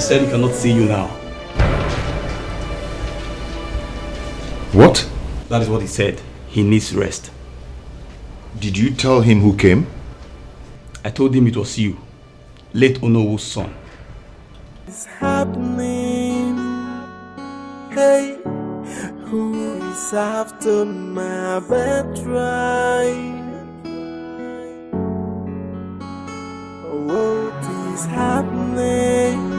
said he cannot see you now. What? That is what he said. He needs rest. Did you tell him who came? I told him it was you, late Onowu's son. It's happening. Hey, who is after my birthright? What is happening?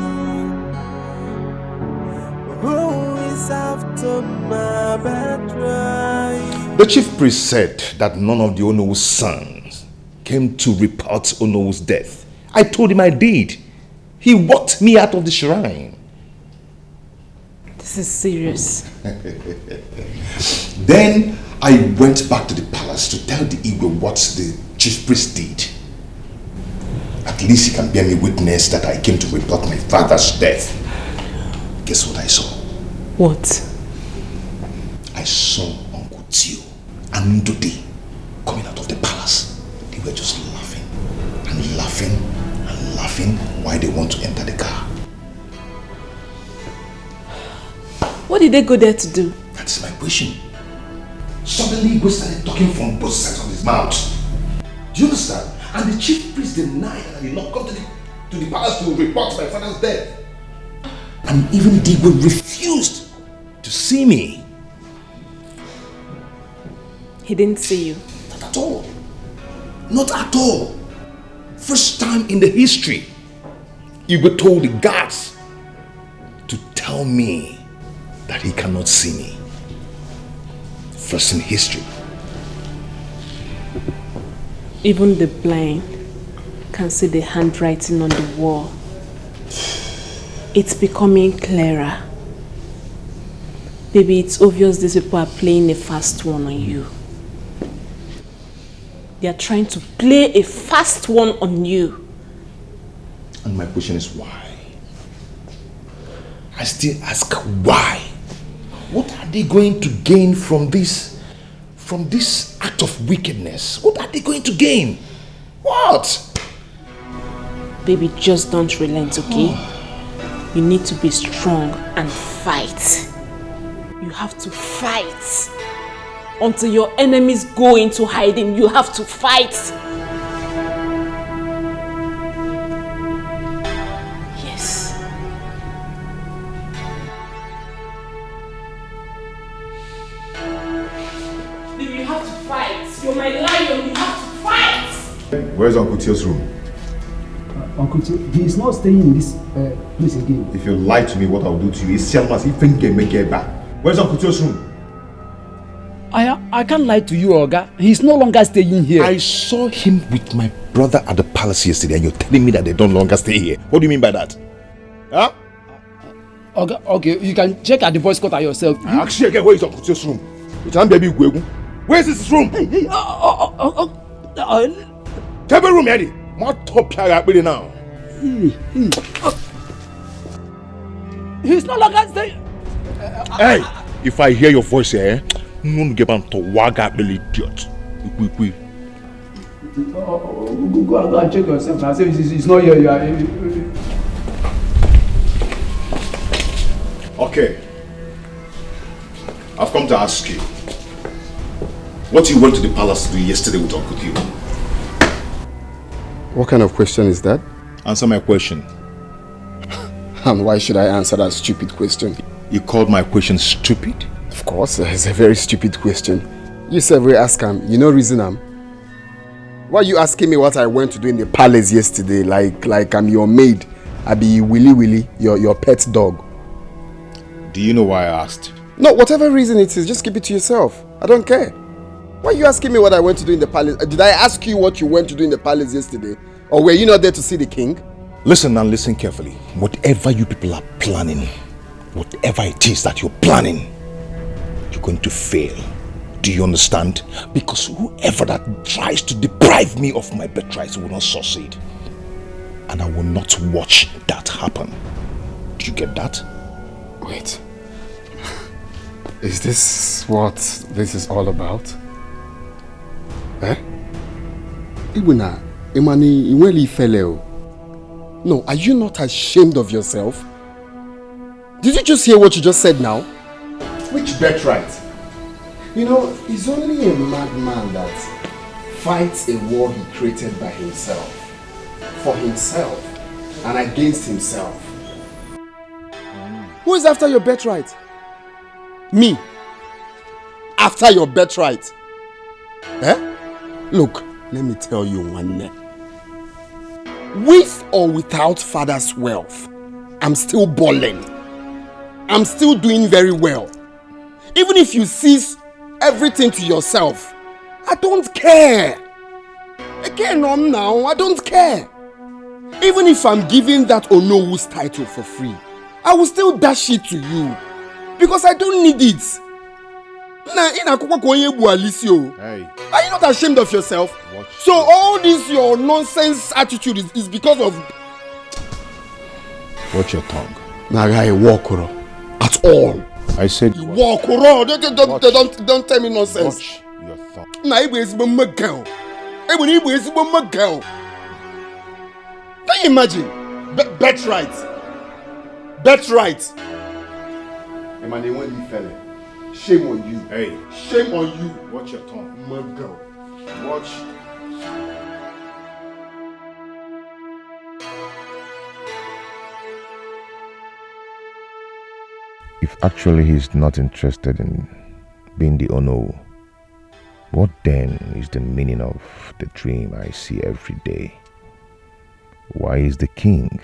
Who is after my birthright? The chief priest said that none of the Onowu's sons came to report Onowu's death. I told him I did. He walked me out of the shrine. This is serious. Then I went back to the palace to tell the Igwe what the chief priest did. At least he can bear me witness that I came to report my father's death. Guess what I saw? What? I saw Uncle Tio and Ndudi coming out of the palace. They were just laughing and laughing and laughing while they want to enter the car. What did they go there to do? That's my question. Suddenly Igwe started talking from both sides of his mouth. Do you understand? And the chief priest denied that I did not come to the palace to report my father's death. And even Igwe refused to see me. He didn't see you? Not at all. Not at all. First time in the history, Igwe told the guards to tell me that he cannot see me. First in history. Even the blind can see the handwriting on the wall. It's becoming clearer. Baby, it's obvious these people are playing a fast one on you. They are trying to play a fast one on you. And my question is why? I still ask why? What are they going to gain from this act of wickedness? What are they going to gain? What? Baby, just don't relent, okay? You need to be strong and fight. You have to fight. Until your enemies go into hiding, you have to fight. Yes. Baby, you have to fight. You're my lion, you have to fight. Where's Uncle Tio's room? Uncle Tio, he is not staying in this place again. If you lie to me, what I'll do to you is selmas if you can make it back. Where's Uncle Tio's room? I can't lie to you, Oga. He's no longer staying here. I saw him with my brother at the palace yesterday and you're telling me that they don't longer stay here. What do you mean by that? Huh? Oga, okay, you can check at the boys' quarter yourself. Actually, again, where is Uncle Tio's room? Where is his room? Hey, Table room, Eddie. My top here now. He's no longer staying. Hey, if I hear your voice here, I'm going to get on to waga belly idiot. Go and check yourself. I say it's not here. You are. Okay. I've come to ask you. What you went to the palace to do yesterday with Uncle Tio? What kind of question is that? Answer my question. And why should I answer that stupid question? You called my question stupid? Of course, it's a very stupid question. You said we ask him, you know reason him. Why are you asking me what I went to do in the palace yesterday like I'm your maid? I be Willy, your pet dog. Do you know why I asked? No, whatever reason it is, just keep it to yourself. I don't care. Why are you asking me what I went to do in the palace? Did I ask you what you went to do in the palace yesterday? Or were you not there to see the king? Listen and listen carefully. Whatever you people are planning, whatever it is that you're planning, you're going to fail. Do you understand? Because whoever that tries to deprive me of my birthright will not succeed. And I will not watch that happen. Do you get that? Wait. Is this what this is all about? Eh? Ibuna, Imani, Iweli Feleo. No, are you not ashamed of yourself? Did you just hear what you just said now? Which birthright? You know, it's only a madman that fights a war he created by himself, for himself, and against himself. Who is after your birthright? Me. After your birthright. Eh? Look, let me tell you one thing. With or without father's wealth, I'm still balling. I'm still doing very well. Even if you seize everything to yourself, I don't care. Again, now, I don't care. Even if I'm giving that Onowu's title for free, I will still dash it to you. Because I don't need it. Hey. Are you not ashamed of yourself? So all this your nonsense attitude is because of... Watch your tongue. Nagai walk at all. I said walk don't tell me nonsense. Watch your tongue. Can you imagine? Birthright. Shame on you. Hey. Shame on you. Watch your tongue. Girl. Watch. If actually he's not interested in being the Ono, what then is the meaning of the dream I see every day? Why is the king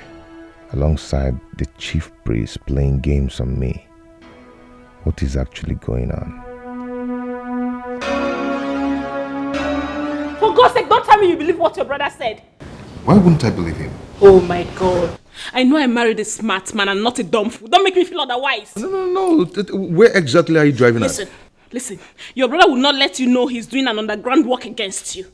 alongside the chief priest playing games on me? What is actually going on? For God's sake, don't tell me you believe what your brother said. Why wouldn't I believe him? Oh my God. I know I married a smart man and not a dumb fool. Don't make me feel otherwise. No. Where exactly are you driving at? Listen. Your brother will not let you know he's doing an underground work against you.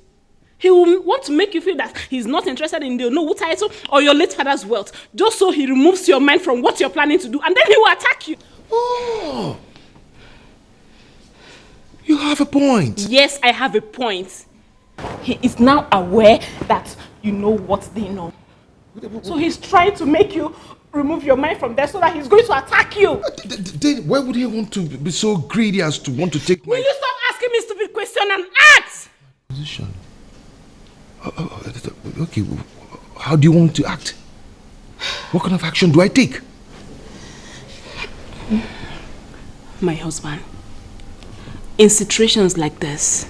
He will want to make you feel that he's not interested in the Onowu title or your late father's wealth, just so he removes your mind from what you're planning to do, and then he will attack you. Oh! You have a point. Yes, I have a point. He is now aware that you know what they know. So he's trying to make you remove your mind from there so that he's going to attack you. Why would he want to be so greedy as to want to take my... Will you stop asking me stupid questions and act? Position. Okay, how do you want to act? What kind of action do I take? My husband, in situations like this,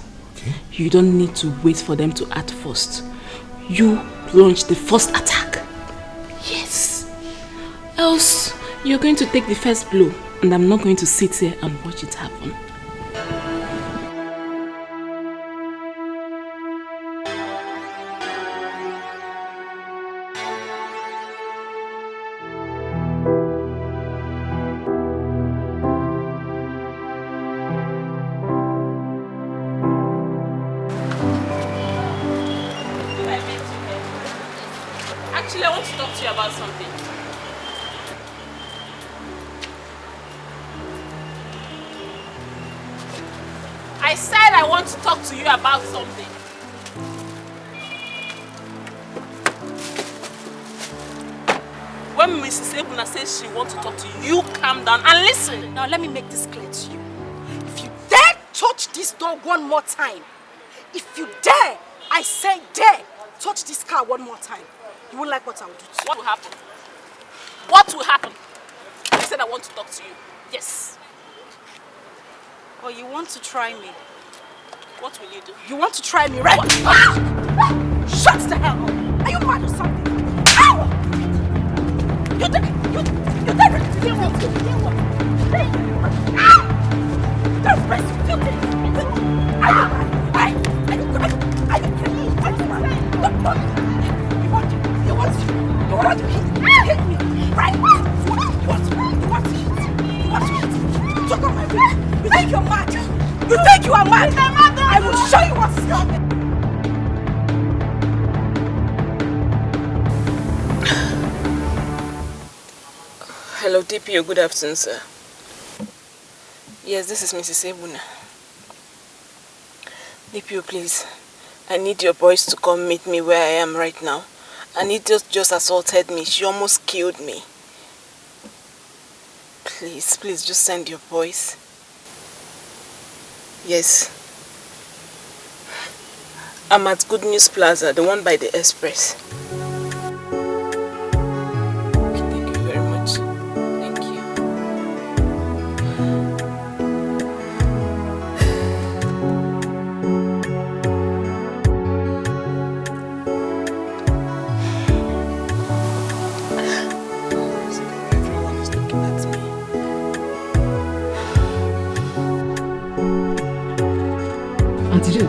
you don't need to wait for them to act first. You launch the first attack. Yes. Else, you're going to take the first blow, and I'm not going to sit here and watch it happen. Actually, I want to talk to you about something. I said I want to talk to you about something. When Mrs. Ebuna says she wants to talk to you, you calm down and listen. Now let me make this clear to you. If you dare touch this door one more time, if you dare, I say dare, touch this car one more time, you won't like what I will do to you. What will happen? What will happen? I said I want to talk to you. Yes. Or you want to try me? What will you do? You want to try me, right? Shut the hell up! Are you mad or something? Ow! You're ready to deal with it. Ow! Don't press it. Are you crazy? You want to hit me, right? You want to hit. Talk on my face. You think you're mad? You think you are mad? I will show you what's happening. Hello, DPO. Good afternoon, sir. Yes, this is Mrs. Ebuna. DPO, please. I need your boys to come meet me where I am right now. Anita just assaulted me. She almost killed me. Please, just send your voice. Yes. I'm at Good News Plaza, the one by the Express. Okay, thank you very much. Thank you. Everyone is looking at me. Auntie Jane,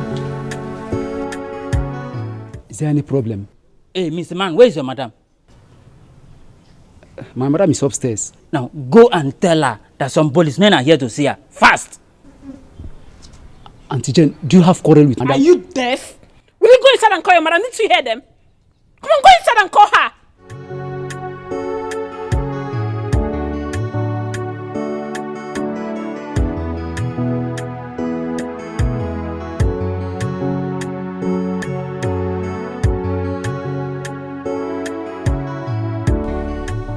is there any problem? Hey, Mr. Man, where is your madam? My madam is upstairs. Now, go and tell her that some policemen are here to see her. Fast! Auntie Jane, do you have quarrel with madam? Are you deaf? Will you go inside and call your madam? Didn't you hear them? Come on, go inside and call her.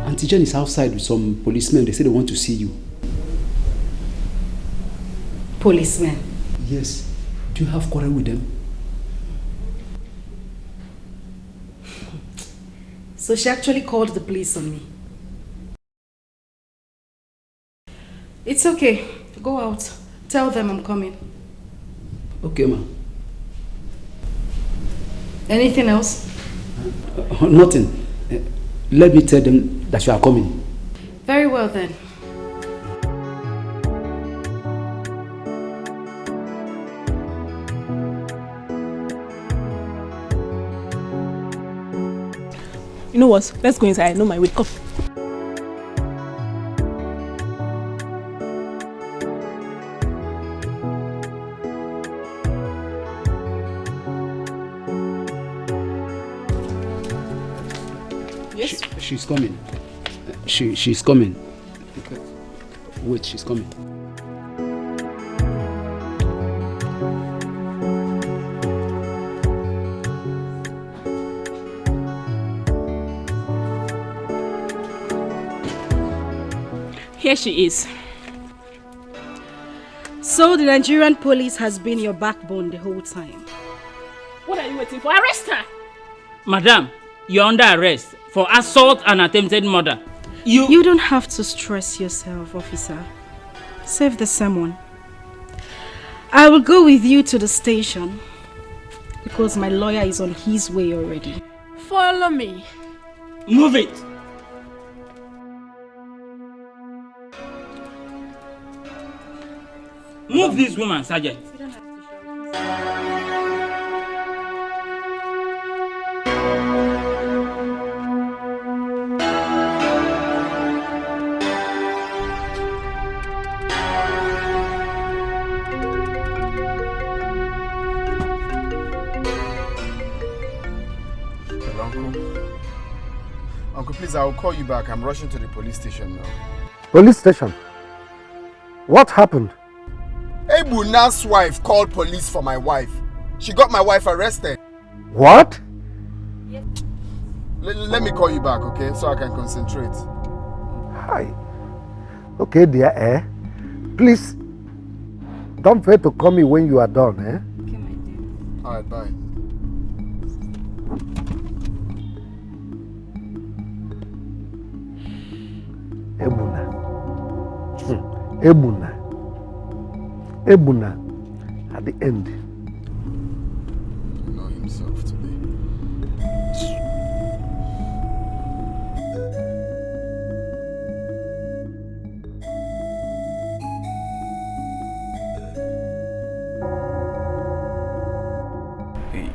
Auntie Jane is outside with some policemen. They say they want to see you. Policemen? Yes. Do you have quarrel with them? So she actually called the police on me. It's okay. Go out. Tell them I'm coming. Okay, ma. Anything else? Nothing. Let me tell them that you are coming. Very well then. You know what? Let's go inside. I know my way. Come. Yes? She's coming. She's coming. Wait, she's coming. Here she is. So the Nigerian police has been your backbone the whole time. What are you waiting for? Arrest her! Madam, you're under arrest for assault and attempted murder. You don't have to stress yourself, officer. Save the sermon. I will go with you to the station because my lawyer is on his way already. Follow me. Move it! Move this woman, Sergeant. Uncle, please, I'll call you back. I'm rushing to the police station now. Police station? What happened? Ebuna's wife called police for my wife. She got my wife arrested. What? Yes. Let me call you back, okay? So I can concentrate. Hi. Okay, dear, Please, don't forget to call me when you are done, Okay, my dear. Alright, bye. Ebuna. Ebuna at the end. You know himself today.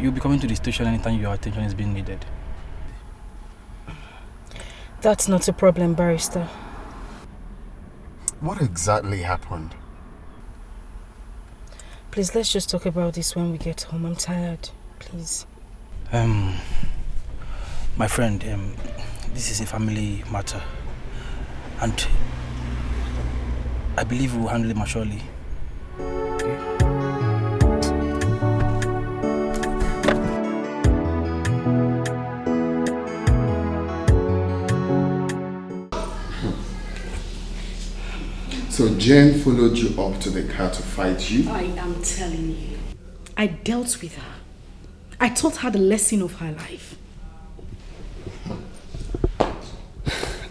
You'll be coming to the station anytime your attention is being needed. That's not a problem, barrister. What exactly happened? Please, let's just talk about this when we get home. I'm tired. Please. My friend, this is a family matter. And I believe we'll handle it maturely. Jane followed you up to the car to fight you? I am telling you. I dealt with her. I taught her the lesson of her life.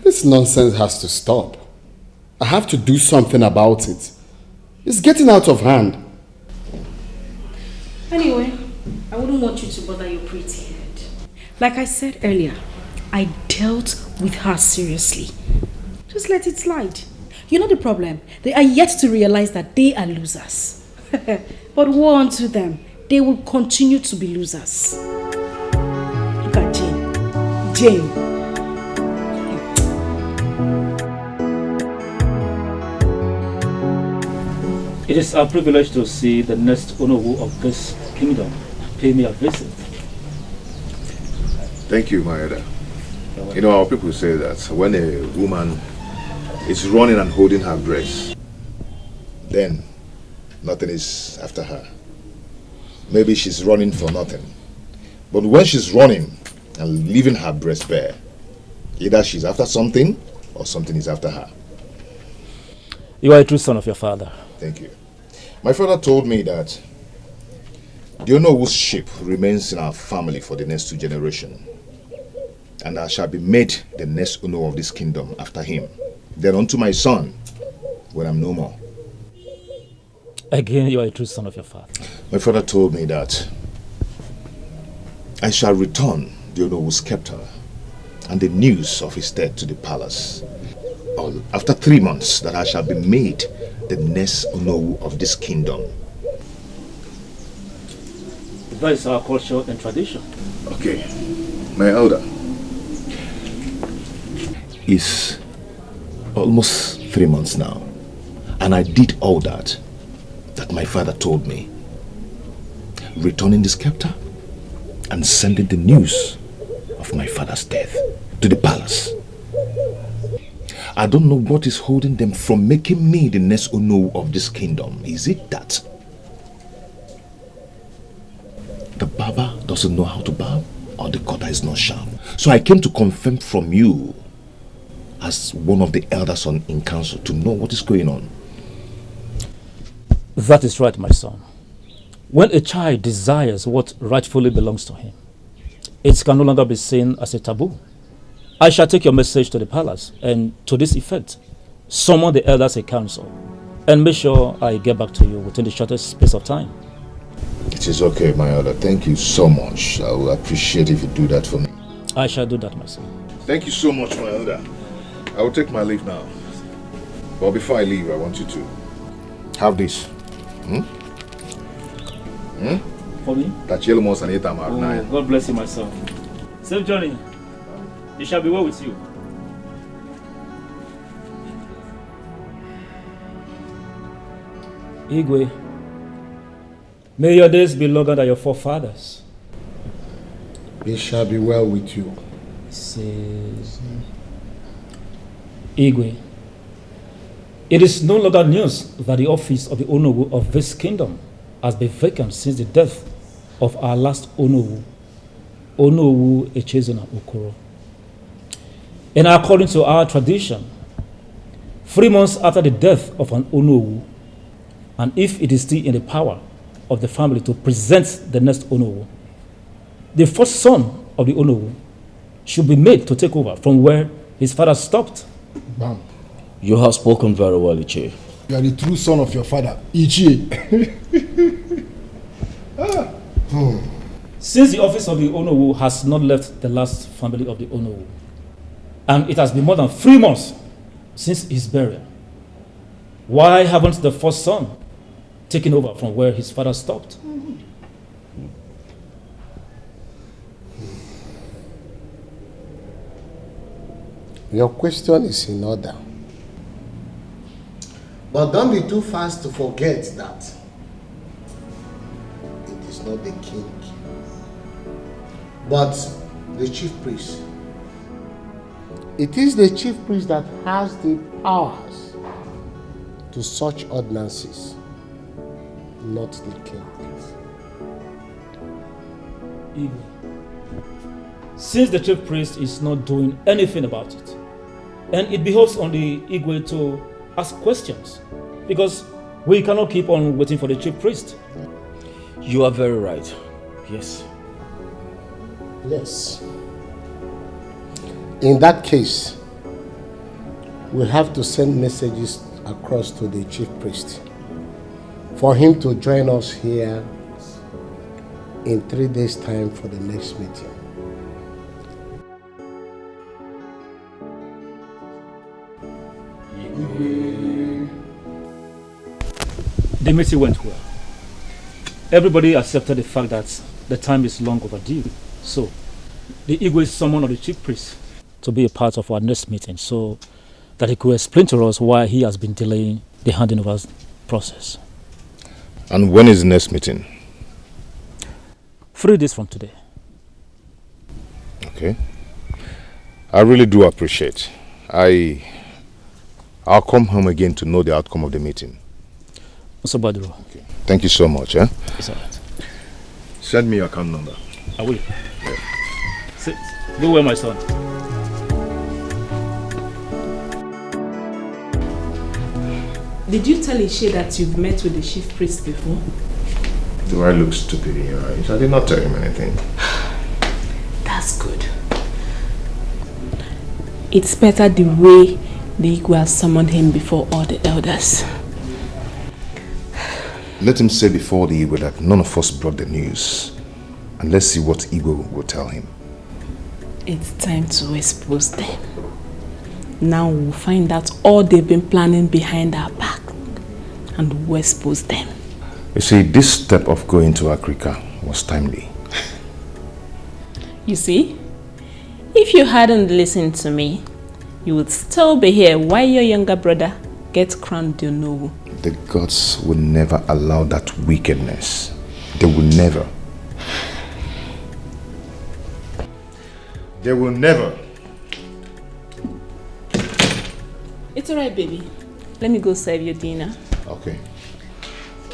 This nonsense has to stop. I have to do something about it. It's getting out of hand. Anyway, I wouldn't want you to bother your pretty head. Like I said earlier, I dealt with her seriously. Just let it slide. You know the problem? They are yet to realize that they are losers. But woe unto them. They will continue to be losers. Look at Jane. Jane. It is our privilege to see the next Onowu of this kingdom pay me a visit. Thank you, my elder. You know, our people say that when a woman is running and holding her breast, then nothing is after her. Maybe she's running for nothing. But when she's running and leaving her breast bare, either she's after something or something is after her. You are a true son of your father. Thank you. My father told me that the Onowu's ship remains in our family for the next 2 generations. And I shall be made the next Ono of this kingdom after him. Then unto my son, when I'm no more. Again, you are a true son of your father. My father told me that I shall return the Onowu's scepter and the news of his death to the palace. After 3 months, that I shall be made the next Onowu of this kingdom. That is our culture and tradition. Okay, my elder. It's almost 3 months now, and I did all that my father told me. Returning the scepter and sending the news of my father's death to the palace. I don't know what is holding them from making me the next Onowu of this kingdom. Is it that the barber doesn't know how to barb, or the cutter is not sharp? So I came to confirm from you, as one of the elders in council, to know what is going on. That is right, my son. When a child desires what rightfully belongs to him, it can no longer be seen as a taboo. I shall take your message to the palace, and to this effect, summon the elders in council, and make sure I get back to you within the shortest space of time. It is okay, my elder. Thank you so much. I will appreciate if you do that for me. I shall do that, my son. Thank you so much, my elder. I will take my leave now. But before I leave, I want you to have this. For me? That yellow mouse and eat them at night. God bless you, my son. Safe journey. It shall be well with you. Igwe, may your days be longer than your forefathers. It shall be well with you. Says Igwe, it is no longer news that the office of the Onowu of this kingdom has been vacant since the death of our last Onowu, Onowu Echezona Okoro. And according to our tradition, 3 months after the death of an Onowu, and if it is still in the power of the family to present the next Onowu, the first son of the Onowu should be made to take over from where his father stopped. Bam. You have spoken very well, Ichie. You are the true son of your father, Ichie. Since the office of the Onowu has not left the last family of the Onowu, and it has been more than 3 months since his burial, why haven't the first son taken over from where his father stopped? Your question is in order. But don't be too fast to forget that it is not the king, but the chief priest. It is the chief priest that has the powers to such ordinances, not the king. Igwe, since the chief priest is not doing anything about it, and it behoves on the Igwe to ask questions, Because we cannot keep on waiting for the chief priest. You are very right. Yes. Yes. In that case, we have to send messages across to the chief priest for him to join us here in 3 days' time for the next meeting. The meeting went well. Everybody accepted the fact that the time is long overdue. So, the Igwe summoned the chief priest to be a part of our next meeting so that he could explain to us why he has been delaying the handing over process. And when is the next meeting? 3 days from today. Okay. I really do appreciate. I'll come home again to know the outcome of the meeting. Mr. Baduro. Okay. Thank you so much. It's alright. Send me your account number. I will. Yeah. Sit. Go well, my son. Did you tell Ishe that you've met with the chief priest before? Do I look stupid in your eyes? I did not tell him anything. That's good. It's better the way the Igwe has summoned him before all the elders. Let him say before the Igwe that none of us brought the news. And let's see what Igwe will tell him. It's time to expose them. Now we'll find out all they've been planning behind our back. And we'll expose them. You see, this step of going to Africa was timely. You see? If you hadn't listened to me, you would still be here while your younger brother gets crowned Dionowu. The gods will never allow that wickedness. They will never. They will never. It's alright, baby. Let me go serve your dinner. Okay.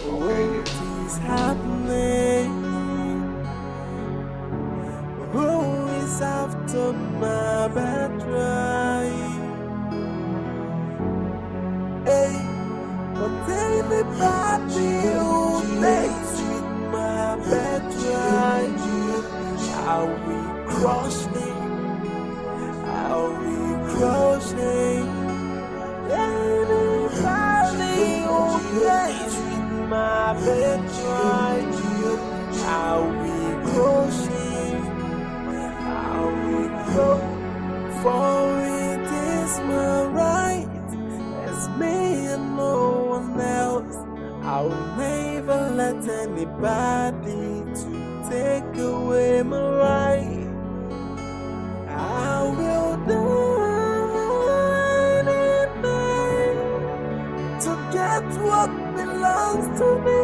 What is happening? Who is after my battery? Hey, but anybody who plays with my battery, I'll be crushing. I'll be crushing. Anybody who plays with my battery, I'll be crushing. I'll be crushing. For it is my right. It's me and no one else. I'll never let anybody to take away my right. I will do anything to get what belongs to me.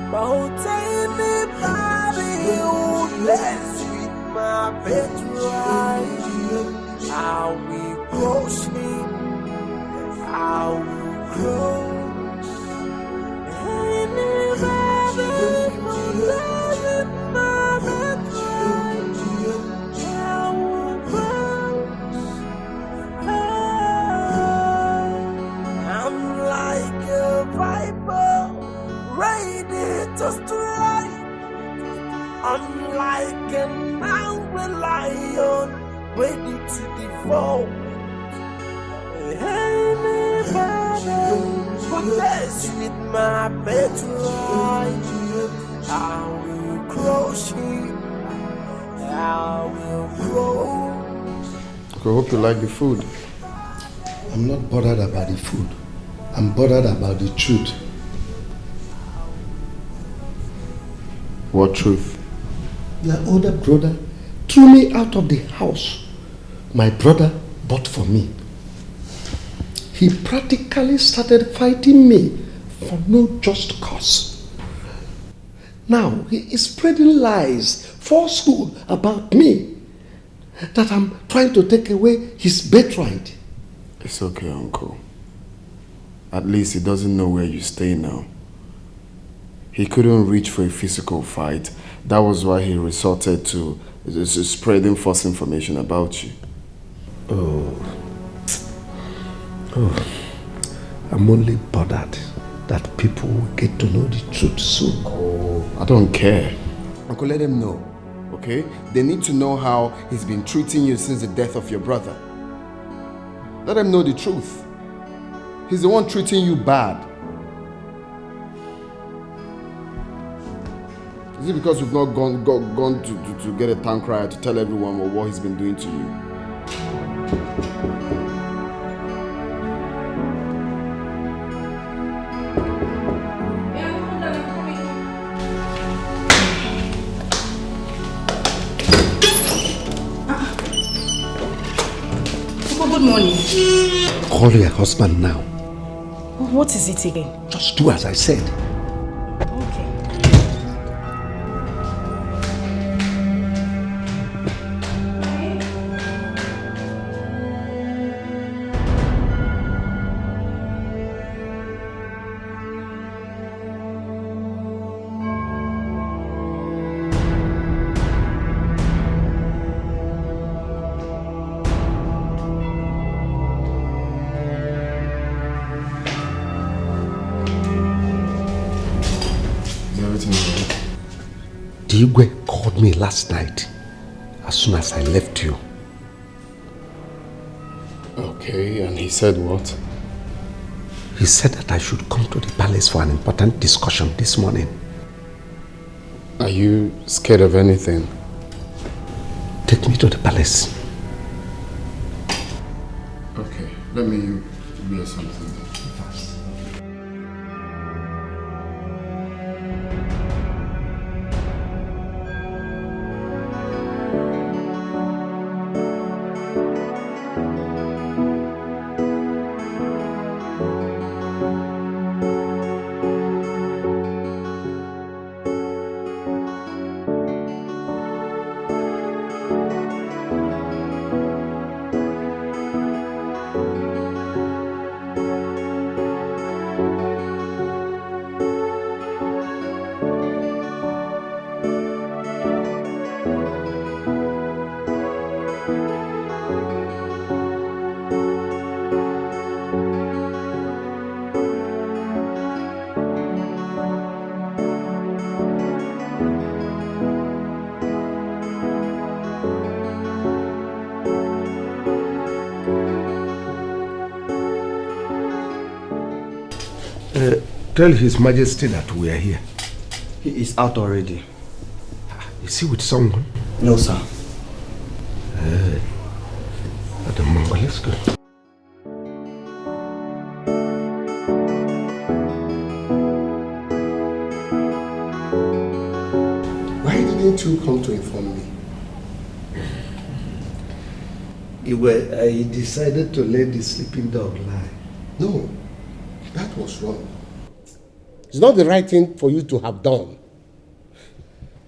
But anybody who lets with my battery, I will crush him. I will crush anybody who lets with my battery. I will crush. I'm like a viper, ready to strike. I'm like an angry lion, ready to devour. Anybody who mess with my battery, I will crush him. I will crush. I hope you like the food. I'm not bothered about the food. I'm bothered about the truth. What truth? Your older brother threw me out of the house my brother bought for me. He practically started fighting me for no just cause. Now he is spreading lies, falsehood about me, that I'm trying to take away his birthright. It's okay, Uncle. At least he doesn't know where you stay now. He couldn't reach for a physical fight. That was why he resorted to spreading false information about you. Oh, Oh, I'm only bothered that people will get to know the truth soon. Oh, I don't care. Uncle, let them know, okay? They need to know how he's been treating you since the death of your brother. Let them know the truth. He's the one treating you bad. Is it because we've not gone to get a town crier to tell everyone what he's been doing to you? Good morning. Call your husband now. What is it again? Just do as I said. Dikeh called me last night as soon as I left you. Okay, and he said what? He said that I should come to the palace for an important discussion this morning. Are you scared of anything? Take me to the palace. Okay, let me wear something. Tell His Majesty that we are here. He is out already. Is he with someone? No, sir. Adanne, let's go. Why didn't you come to inform me? I decided to let the sleeping dog lie. No, that was wrong. It's not the right thing for you to have done.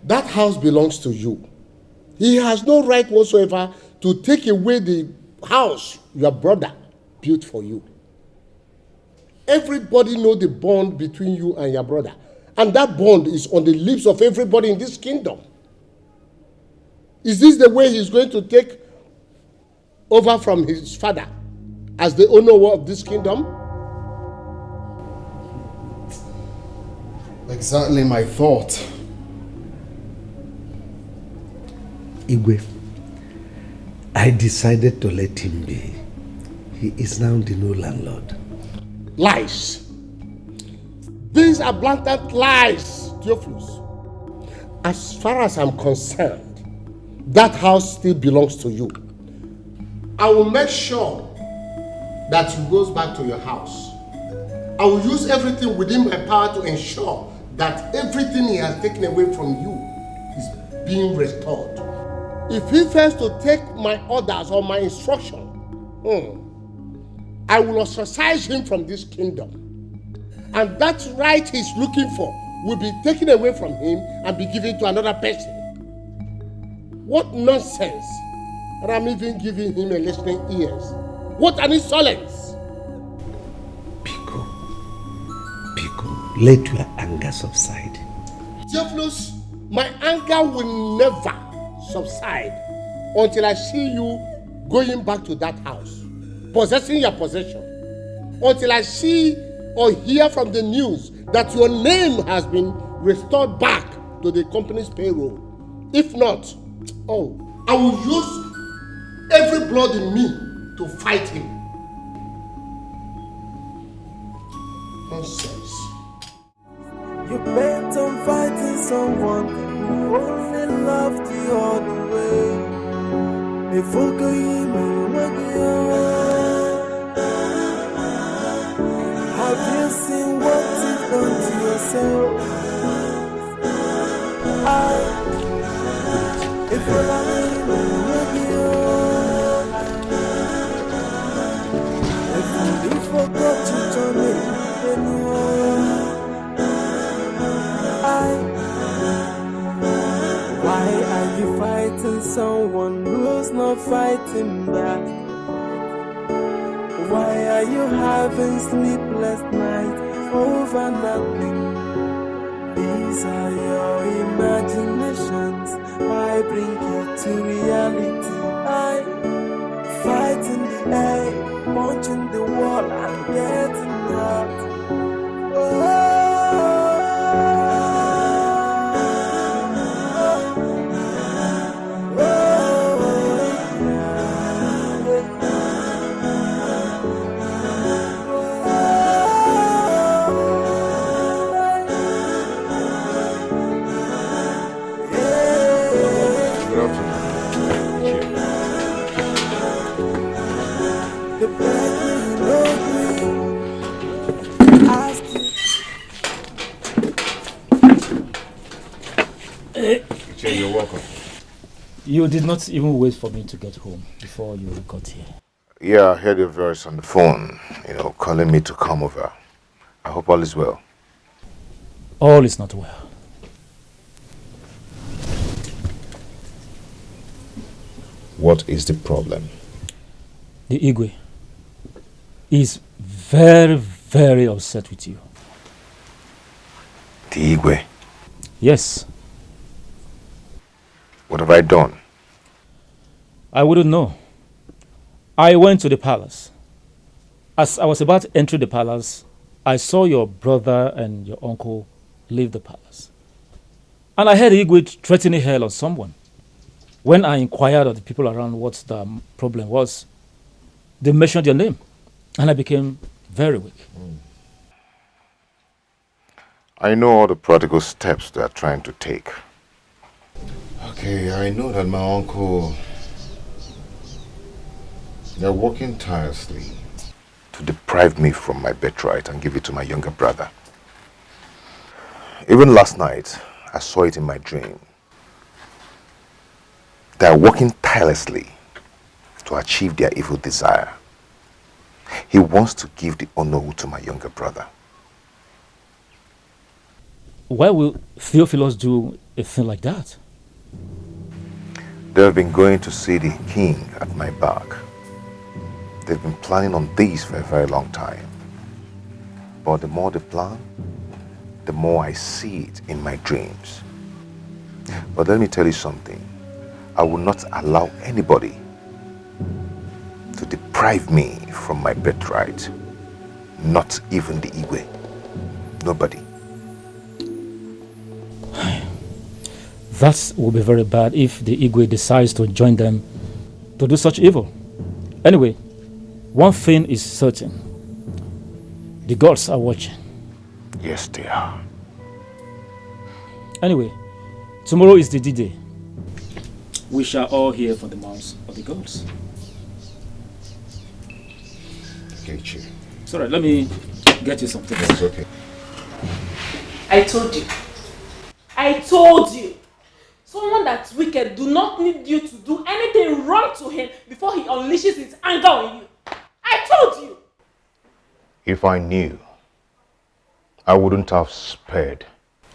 That house belongs to you. He has no right whatsoever to take away the house your brother built for you. Everybody knows the bond between you and your brother. And that bond is on the lips of everybody in this kingdom. Is this the way he's going to take over from his father as the owner of this kingdom? Exactly my thought. Igwe, I decided to let him be. He is now the new landlord. Lies. These are blatant lies, Theophilus. As far as I'm concerned, that house still belongs to you. I will make sure that you goes back to your house. I will use everything within my power to ensure that everything he has taken away from you is being restored. If he fails to take my orders or my instruction, I will ostracize him from this kingdom. And that right he's looking for will be taken away from him and be given to another person. What nonsense! And I'm even giving him a listening ears. What an insolence! Let your anger subside. Theophilus, my anger will never subside until I see you going back to that house, possessing your possession, until I see or hear from the news that your name has been restored back to the company's payroll. If not, I will use every blood in me to fight him. Nonsense. You bent on fighting someone who only loved you all the way. Have you seen what you've done to yourself? If you like if you forgot to join me, why are you fighting someone who's not fighting back? Why are you having sleepless nights over nothing? These are your imaginations. Why bring it to reality? I fight in the air, punching the wall and getting hurt. You're welcome. You did not even wait for me to get home before you got here. Yeah, I heard your voice on the phone, calling me to come over. I hope all is well. All is not well. What is the problem? The Igwe is very, very upset with you. The Igwe? Yes. What have I done? I wouldn't know. I went to the palace. As I was about to enter the palace, I saw your brother and your uncle leave the palace. And I heard Igwe threatening hell on someone. When I inquired of the people around what the problem was, they mentioned your name. And I became very weak. I know all the practical steps they are trying to take. Okay, I know that my uncle, they're working tirelessly to deprive me from my birthright and give it to my younger brother. Even last night, I saw it in my dream. They are working tirelessly to achieve their evil desire. He wants to give the honor to my younger brother. Why will Theophilus do a thing like that? They have been going to see the king at my back. They've been planning on this for a very long time. But the more they plan, the more I see it in my dreams. But let me tell you something. I will not allow anybody to deprive me from my birthright. Not even the Igwe. Nobody. That will be very bad if the Igwe decides to join them to do such evil. Anyway, one thing is certain. The gods are watching. Yes, they are. Anyway, tomorrow is the D-Day. We shall all hear from the mouths of the gods. Okay, Chi. It's alright, let me get you something. It's okay. I told you. I told you. Someone that's wicked do not need you to do anything wrong to him before he unleashes his anger on you. I told you. If I knew, I wouldn't have spared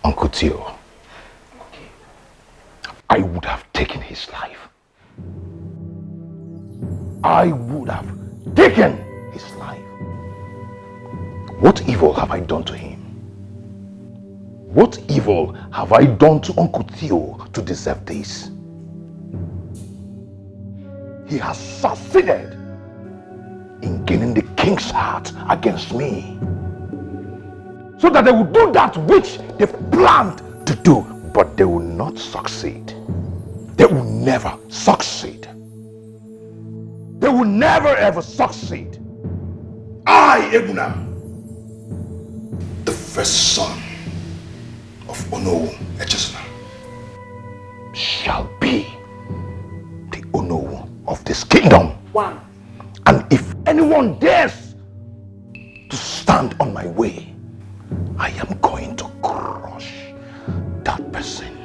Uncle Theo. I would have taken his life. I would have taken his life. What evil have I done to him? What evil have I done to Uncle Theo to deserve this? He has succeeded in gaining the king's heart against me. So that they will do that which they've planned to do, but they will not succeed. They will never succeed. They will never ever succeed. I, Ebuna, the first son of Onowu Echesna, shall be the Onowu of this kingdom. One. And if anyone dares to stand on my way, I am going to crush that person.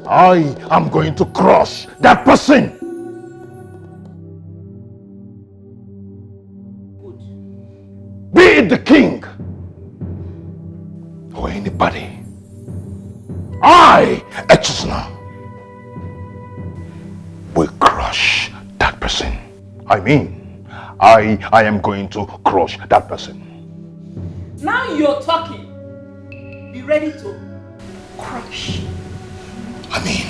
I am going to crush that person. Good. Be it the king or anybody, I, Echesna, will crush that person. I mean, I am going to crush that person. Now you're talking. Be ready to crush. I mean,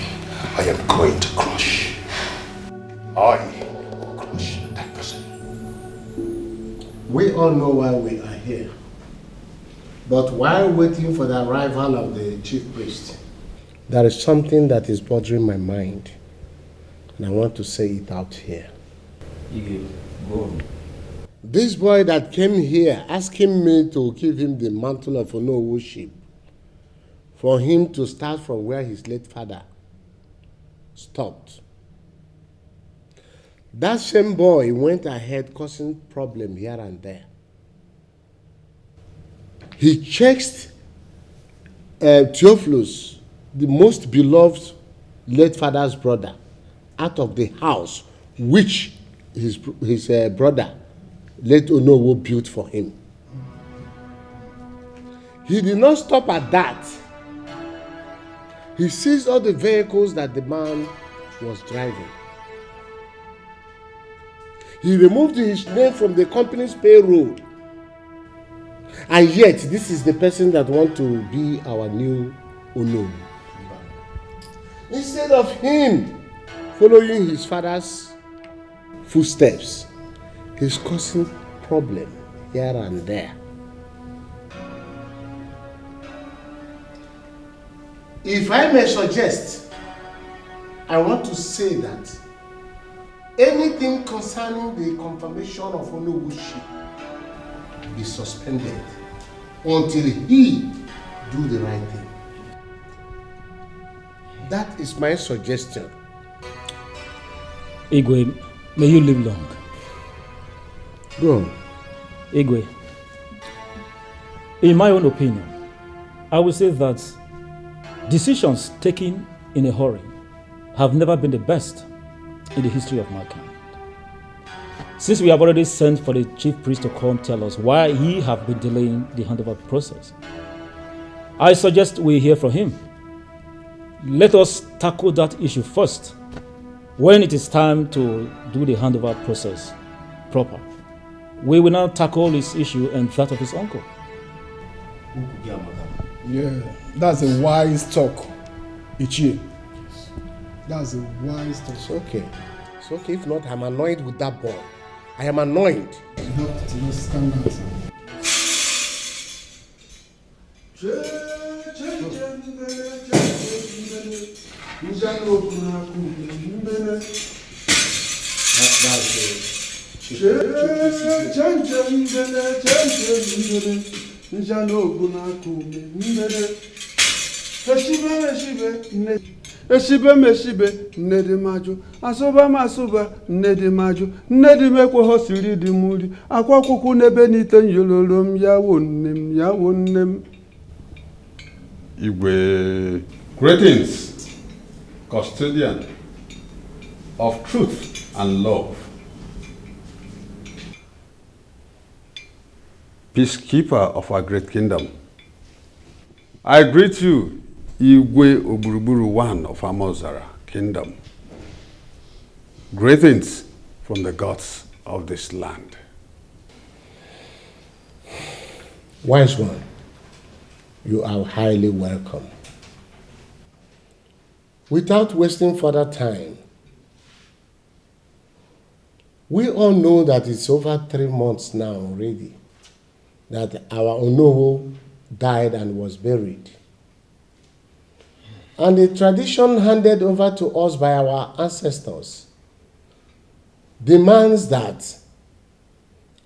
I am going to crush. I will crush that person. We all know why we are here. But while waiting for the arrival of the chief priest, there is something that is bothering my mind. And I want to say it out here. Go on. This boy that came here asking me to give him the mantle of Onowuship, for him to start from where his late father stopped. That same boy went ahead causing problems here and there. He chased Theophilus, the most beloved late father's brother, out of the house which his brother, late Onowu, built for him. He did not stop at that. He seized all the vehicles that the man was driving. He removed his name from the company's payroll. And yet, this is the person that wants to be our new Onowu. Instead of him following his father's footsteps, he's causing problem here and there. If I may suggest, I want to say that anything concerning the confirmation of Onowuship be suspended until he do the right thing. That is my suggestion. Igwe, may you live long. Go on. Igwe, in my own opinion, I would say that decisions taken in a hurry have never been the best in the history of mankind. Since we have already sent for the chief priest to come tell us why he have been delaying the handover process, I suggest we hear from him. Let us tackle that issue first when it is time to do the handover process proper. We will now tackle his issue and that of his uncle. Yeah, that's a wise talk, Ichie. That's a wise talk. It's okay. It's okay. If not, I'm annoyed with that boy. I am annoyed. You have to stand out. Eshibe meshibe nnedi maju asụba masụba nnedi maju nnedi mekwe hosiri di muri akwa kuku nebe nite nyololom yawo nnem Igwe, greetings, custodian of truth and love, peacekeeper of our great kingdom. I greet you, Igwe Oburuburu, one of Amozara kingdom. Greetings from the gods of this land. Wise one, you are highly welcome. Without wasting further time, We all know that it's over 3 months now already that our Onowu died and was buried. And the tradition handed over to us by our ancestors demands that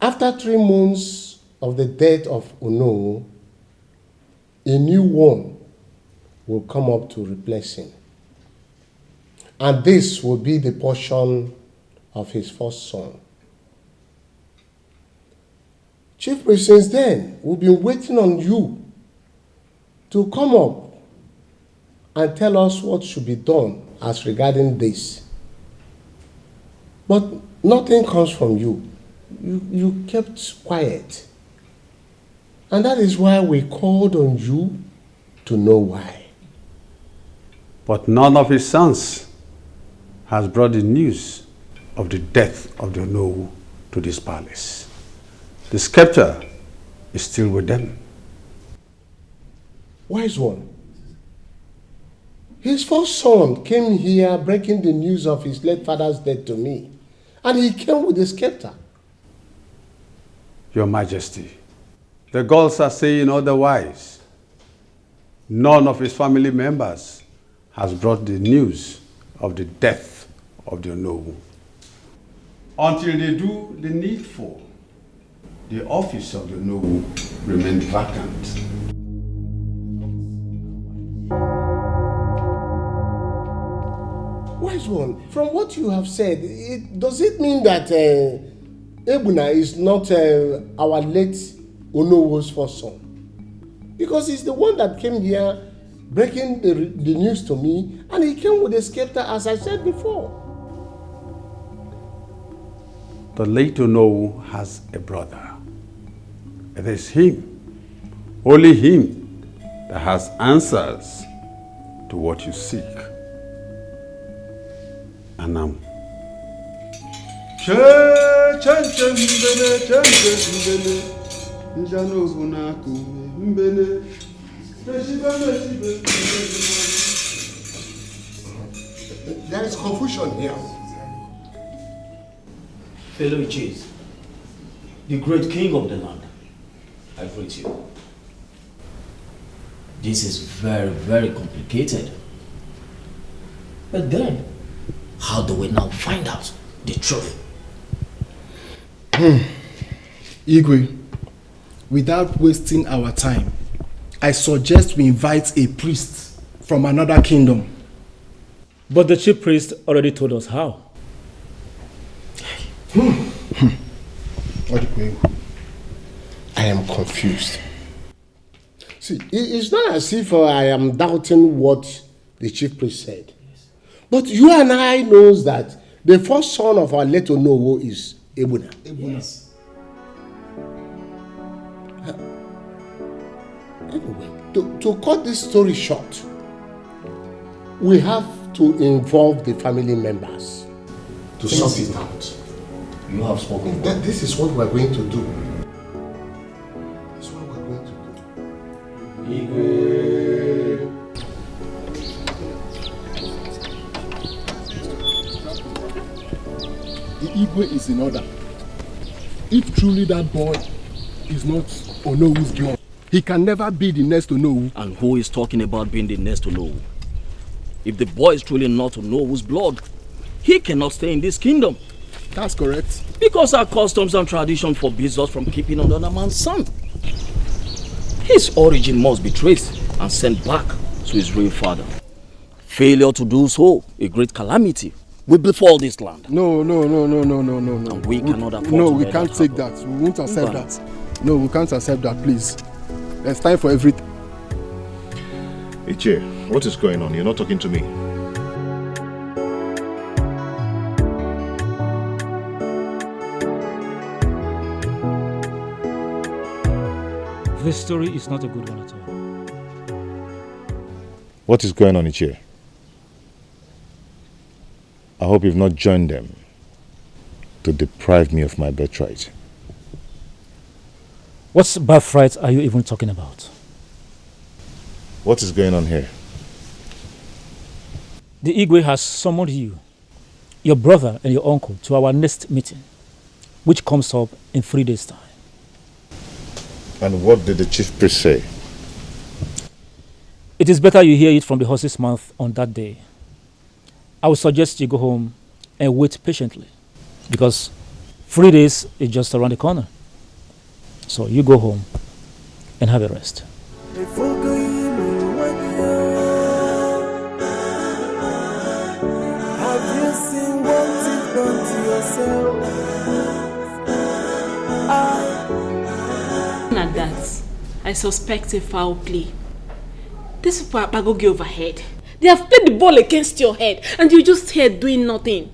after 3 months of the death of Onowu, a new one will come up to replace him. And this will be the portion of his first son. Chief Priest, since then, we've been waiting on you to come up and tell us what should be done as regarding this. But nothing comes from you. You kept quiet. And that is why we called on you to know why. But none of his sons has brought the news of the death of the Onowu to this palace. The scepter is still with them. Wise one. His first son came here breaking the news of his late father's death to me. And he came with the scepter. Your Majesty, the gods are saying otherwise. None of his family members has brought the news of the death of the Onowu. Until they do the needful, the office of the Onowu remains vacant. Wise one, from what you have said, does it mean that Ebuna is not our late Onowu's first son? Because he's the one that came here breaking the news to me, and he came with a scepter, as I said before. The late Onowu has a brother. It is him, only him, that has answers to what you seek. Anam. There is confusion here. Fellow chiefs, the great king of the land, I greet you. This is very, very complicated. But then, how do we now find out the truth? Igwe, without wasting our time, I suggest we invite a priest from another kingdom. But the chief priest already told us how. I am confused. See, it's not as if I am doubting what the chief priest said. But you and I knows that the first son of our late Onowu is Ebuna. Yes. Anyway, to cut this story short, we have to involve the family members to sort it out. You have spoken. This is what we're going to do. This is what we're going to do. The Igwe is in order. If truly that boy is not Onowu's blood, he can never be the next Onowu. And who is talking about being the next Onowu? If the boy is truly not Onowu's blood, he cannot stay in this kingdom. That's correct. Because our customs and tradition forbids us from keeping another man's son. His origin must be traced and sent back to his real father. Failure to do so, a great calamity, will befall this land. No. And we cannot afford No, to we let can't that take happen. that. We won't accept Okay. that. No, we can't accept that, please. There's time for everything. Ichie, what is going on? You're not talking to me. This story is not a good one at all. What is going on, Ichie? I hope you've not joined them to deprive me of my birthright. What birthright are you even talking about? What is going on here? The Igwe has summoned you, your brother and your uncle to our next meeting. which comes up in 3 days' time. And what did the chief priest say? It is better you hear it from the horse's mouth on that day. I would suggest you go home and wait patiently, because 3 days is just around the corner. So you go home and have a rest. At that, I suspect a foul play. These people are bagogi overhead. They have played the ball against your head and you're just here doing nothing.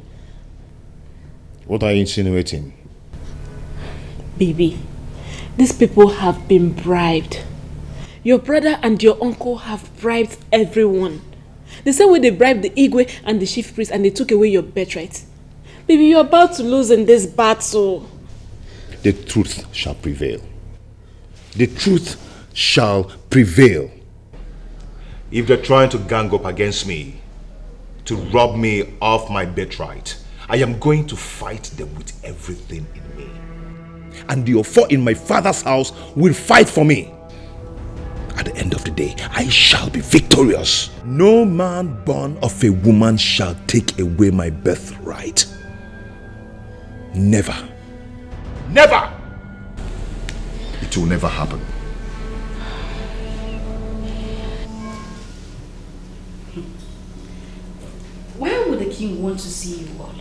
What are you insinuating? Baby, these people have been bribed. Your brother and your uncle have bribed everyone. The same way they bribed the Igwe and the chief priest and they took away your birthright. Baby, you're about to lose in this battle. The truth shall prevail. The truth shall prevail. If they're trying to gang up against me, to rob me of my birthright, I am going to fight them with everything in me. And the Ofo in my father's house will fight for me. At the end of the day, I shall be victorious. No man born of a woman shall take away my birthright. Never. Never! It will never happen. Why would the king want to see you all?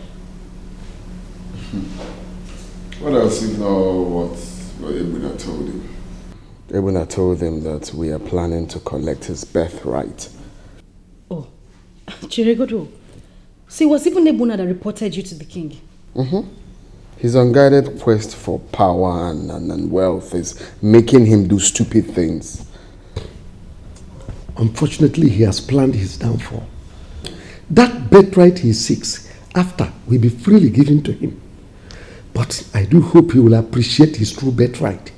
What else if not what Ebuna told him? Ebuna told him that we are planning to collect his birthright. Oh, Chiregodo. So it was even Ebuna that reported you to the king? His unguided quest for power and wealth is making him do stupid things. Unfortunately, he has planned his downfall. That birthright he seeks after will be freely given to him. But I do hope he will appreciate his true birthright.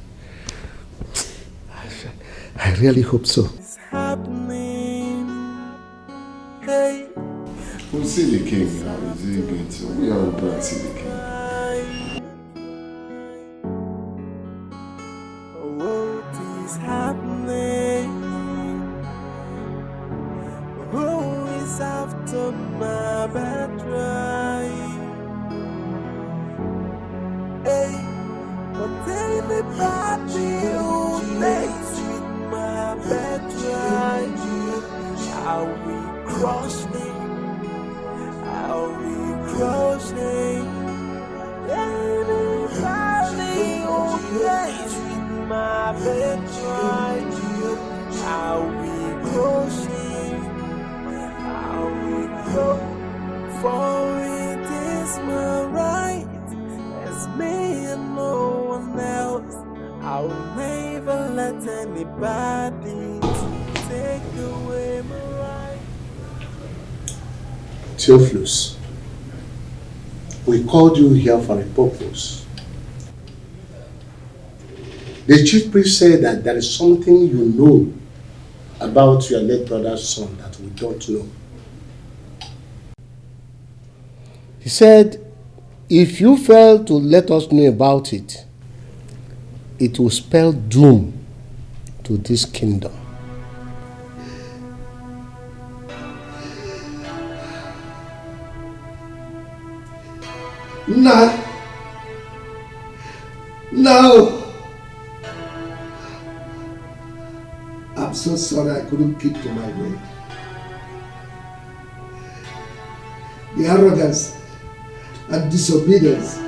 I really hope so. It's happening. Hey. We'll see the king now. Is he going to? We are going to see the king. What is happening? Who is after my birthright? Hey, but anybody who plays with my birthright, I'll be crushing. I'll be crushing. Anybody who plays with my birthright, I'll be crushing. I'll be crushing. For it is my right. It's me and no one else. I'll never let anybody take away my right. Theophilus, we called you here for a purpose. The chief priest said that there is something you know about your late brother's son that we don't know. He said, if you fail to let us know about it, it will spell doom to this kingdom. No. I'm so sorry I couldn't keep to my word. The arrogance and disobedience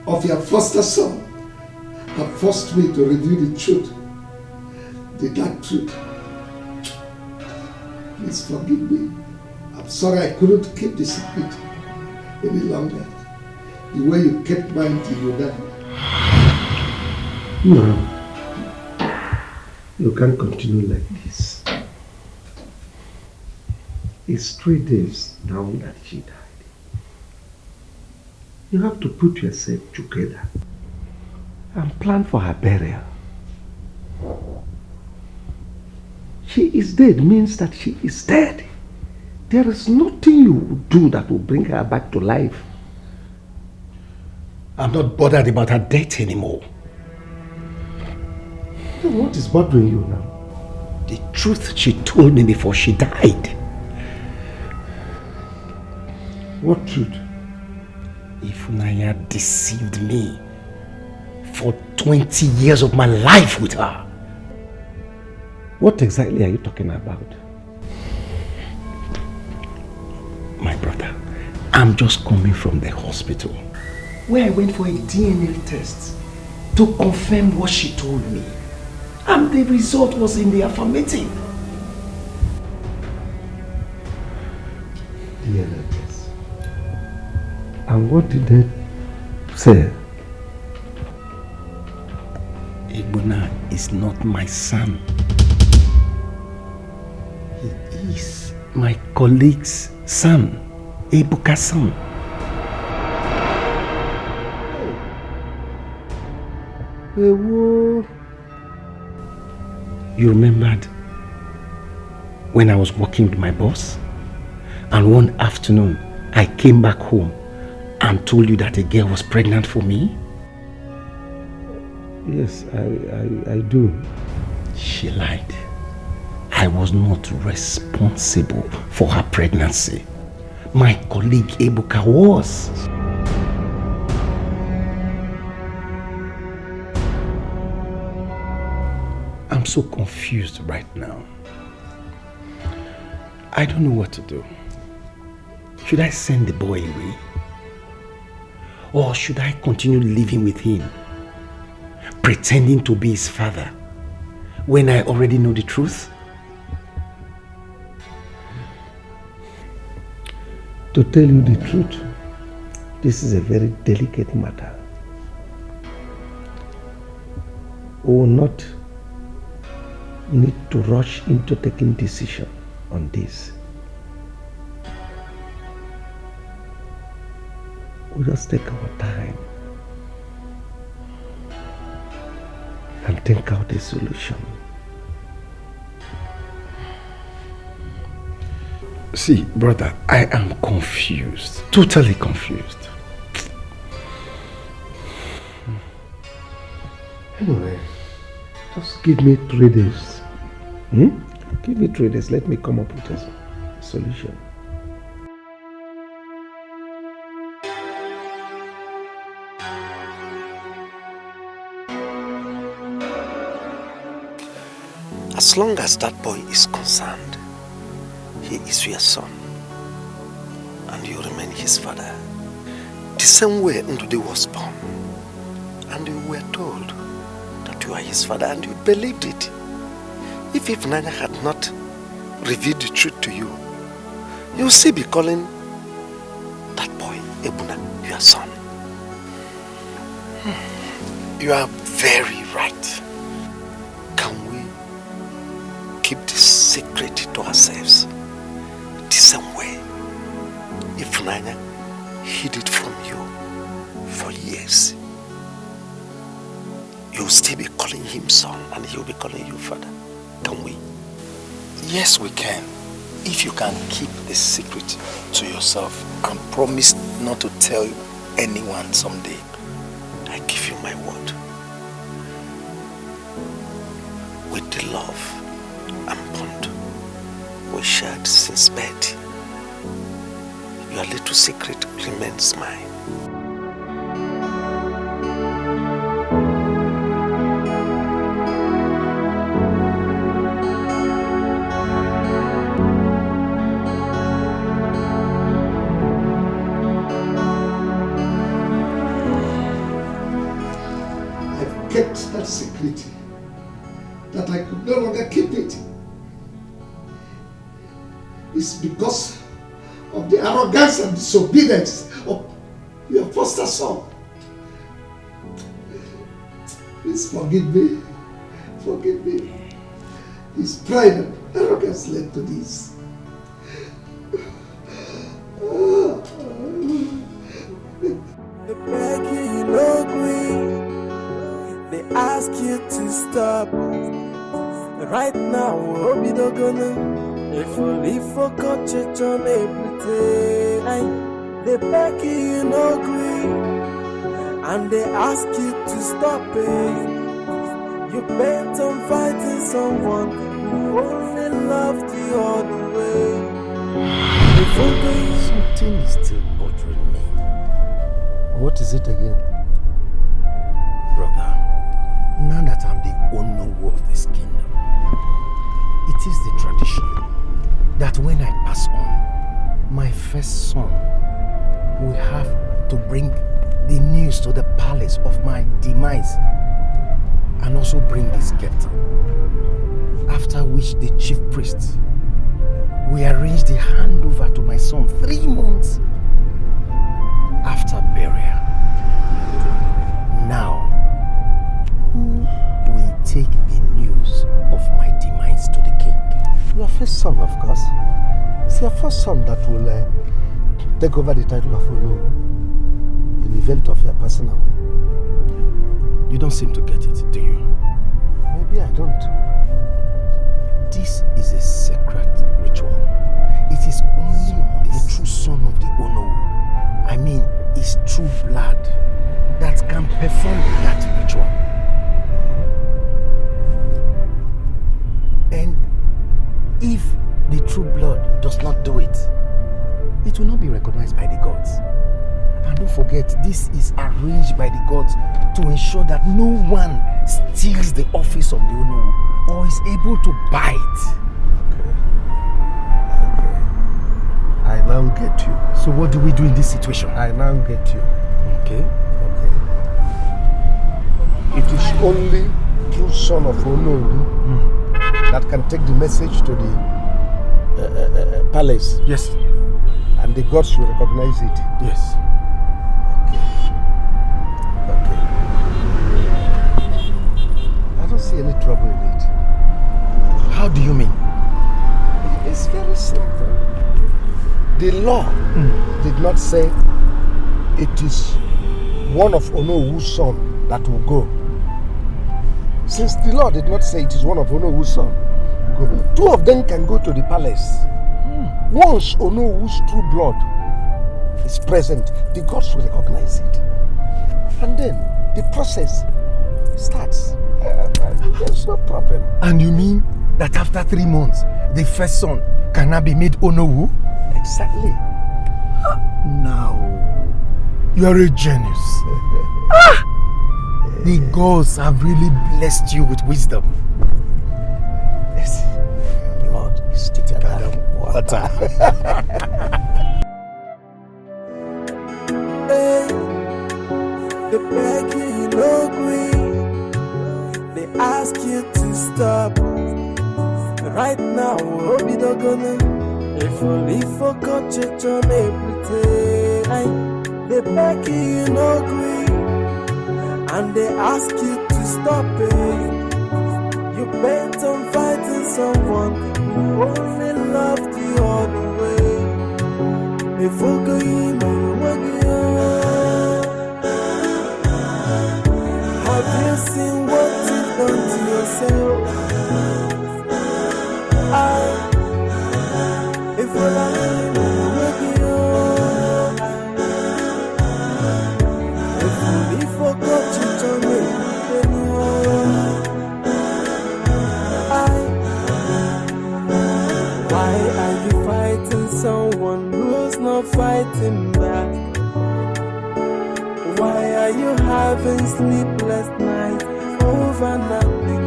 of your foster son have forced me to reveal the truth, the dark truth. Please forgive me. I'm sorry I couldn't keep the secret any longer, the way you kept mine till you died. No, you can't continue like this. It's 3 days now that she died. You have to put yourself together and plan for her burial. She is dead means that she is dead. There is nothing you will do that will bring her back to life. I'm not bothered about her death anymore. Then what is bothering you now? The truth she told me before she died. What truth? Ifunanya deceived me for 20 years of my life with her. What exactly are you talking about? My brother, I'm just coming from the hospital where I went for a DNA test to confirm what she told me. And the result was in the affirmative. DNA test. And what did they say? Egbuna is not my son. He is my colleague's son, Ebuka's son. You remembered when I was working with my boss? And one afternoon, I came back home and told you that a girl was pregnant for me? Yes, I do. She lied. I was not responsible for her pregnancy. My colleague Ebuka was. I'm so confused right now. I don't know what to do. Should I send the boy away? Or should I continue living with him, pretending to be his father, when I already know the truth? To tell you the truth, this is a very delicate matter. We will not need to rush into taking decision on this. We'll just take our time and think out a solution. See, brother, I am confused, totally confused. Anyway, just give me 3 days. Give me 3 days, let me come up with a solution. As long as that boy is concerned, he is your son, and you remain his father. The same way Ndude was born, and you were told that you are his father, and you believed it. If Ifunanya had not revealed the truth to you, you will still be calling that boy Ebuna your son. You are very right. Can we keep this secret to ourselves? The same way Ifunanya hid it from you for years. You'll still be calling him son, and he'll be calling you father. Can we? Yes, we can. If you can keep the secret to yourself and promise not to tell anyone someday. I give you my word. With the love and bond we shared since birth, your little secret remains mine. Kept that secret, that I could no longer keep it. It's because of the arrogance and disobedience of your foster son. Please forgive me. Forgive me. His pride and arrogance led to this. They ask you to stop. Right now, hope you don't gonna. If only for church on everything. They beg you no agree. and they ask you to stop it. You bent on fighting someone who only loved the other way. Something is still bothering me. What is it again? Brother, now that I'm the Onowu of this kingdom, it is the tradition that when I pass on, my first son will have to bring the news to the palace of my demise and also bring the scepter. After which the chief priest will arrange the handover to my son 3 months after burial. Now, who will take the news of my demise to the king? Your first son, of course. It's your first son that will take over the title of Onowu in the event of your passing away. You don't seem to get it, do you? Maybe I don't. This is a sacred ritual. It is only the true son of the Onowu, I mean his true blood, that can perform that ritual. And if the true blood does not do it, it will not be recognized by the gods. And don't forget, this is arranged by the gods to ensure that no one steals the office of the Onowu or is able to buy it. Okay. I now get you. So what do we do in this situation? I now get you. Okay. It is only true son of Onowu that can take the message to the palace. Yes. And the gods will recognize it. Yes. Okay. I don't see any trouble in it. How do you mean? It's very simple. The law did not say it is one of Onowu's son that will go. Since the law did not say it is one of Onowu's son, go. 2 of them can go to the palace. Once Onowu's true blood is present, the gods will recognize it. And then the process starts. There's no problem. And you mean that after 3 months, the first son cannot be made Onowu? Exactly. Now, you are a genius. The gods have really blessed you with wisdom. Yes. Blood is thicker than water. Hey, they beg you no green. They ask you to stop. Right now, Obi Dogone. If only forgot church on everything. They beg you no green. And they ask you to stop it. You bent on fighting someone who only loved the other way. Have you seen what you've done to yourself? If I forgot you to me why are you fighting someone who's not fighting back? Why are you having sleepless nights over nothing?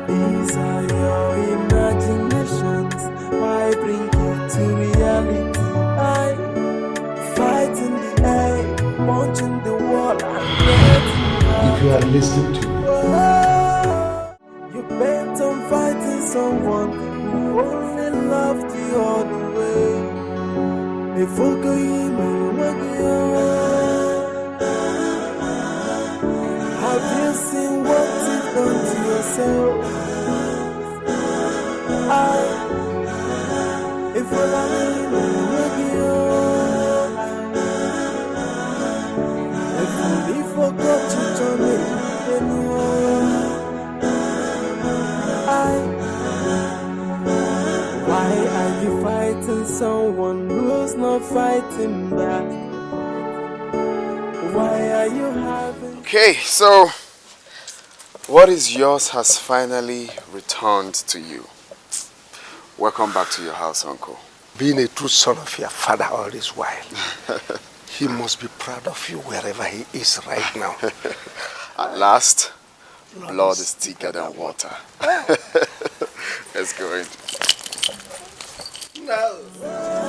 These are your imaginations. Why bring it to reality? Fighting the air, punching the wall and getting out. If you are listening to me, You bent on fighting someone who only loved the other way. Have you seen what you've done to yourself? If I forgot you to me, why are you fighting someone who's not fighting back? Why There you have it. Okay, so what is yours has finally returned to you. Welcome back to your house, Uncle. Being a true son of your father all this while, he must be proud of you wherever he is right now. At last, blood is thicker than water. Let's go in. No.